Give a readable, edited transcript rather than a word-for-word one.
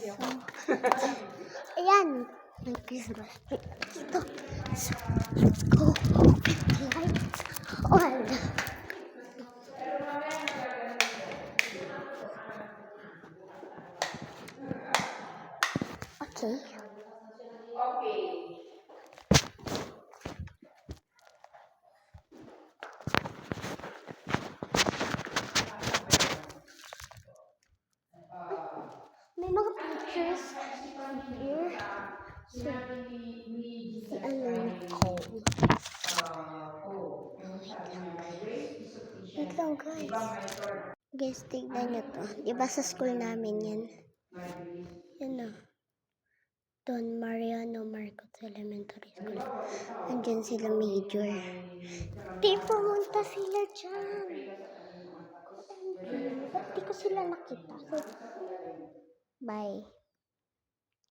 So, ayan. May Christmas tree dito. So, let's go open the lights on. Okay. May mga pictures here. So, si ano yung Cole. Wait lang guys. Guys, tignan nyo to. Diba sa school namin yan? Yan o. Don Mariano Marcos Elementary School. Andyan sila major. Di pumunta sila dyan. Ba't di ko sila nakita? So, bye.